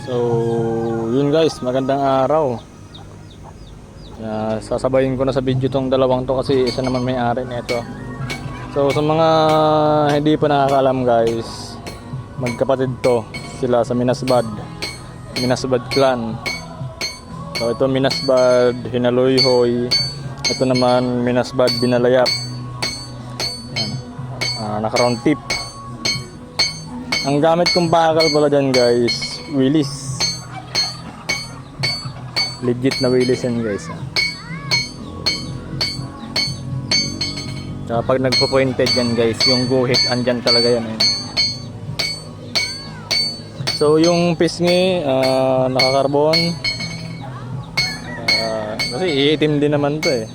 So, yun guys, magandang araw. Sasabayin ko na sa video tong dalawang to kasi isa naman may-ari nito. So, sa mga hindi pa nakakaalam guys, magkapatid to. Sila sa Minasbad clan. So, ito Minasbad Hinaloyhoy. Ito naman Minasbad Binalayap. Naka-round tip. Ang gamit kong bakal pala dyan guys, Willis. Legit na Willis yan guys. Tsaka pag nagpo-pointed yan guys, yung guhit andyan talaga yan. So yung pisngi, naka-carbon. Kasi iitim din naman to eh.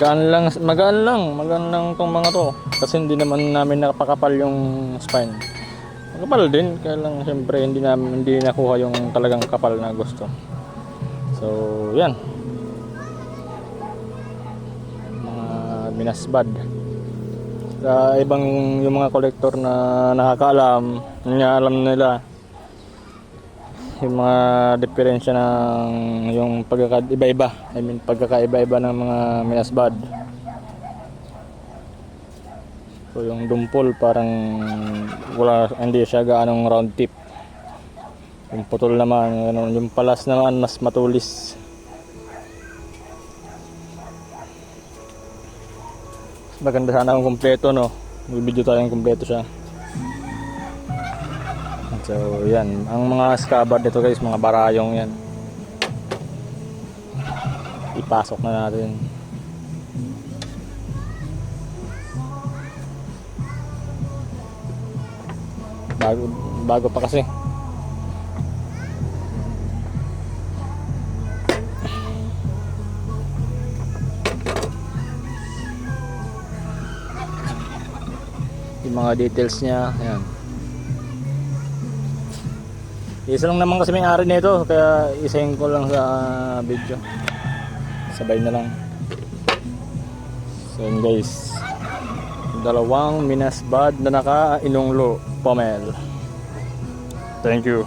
Magaan lang tong mga to kasi hindi naman namin napakapal yung spine. Makapal din, kaya lang siyempre hindi nakuha yung talagang kapal na gusto. So, yan. Mga Minasbad. Sa ibang yung mga kolektor na nakakaalam, alam nila yung mga diferensya ng yung pagkakaiba-iba. Pagkakaiba-iba ng mga Minasbad. So yung dumpol parang hindi siya gaanong round tip. Yung putol naman, yung palas naman mas matulis. Maganda sana kung kumpleto, no? May video tayong kumpleto siya. So yan, ang mga scabbard dito guys, mga barayong yan. Ipasok na natin. Bago pa kasi. Yung mga details niya, ayan. Isa lang naman kasi may-ari nito, kaya isahin ko lang sa video. Sabay na lang. So yun guys, dalawang Minasbad na naka-inunglo pomel. Thank you.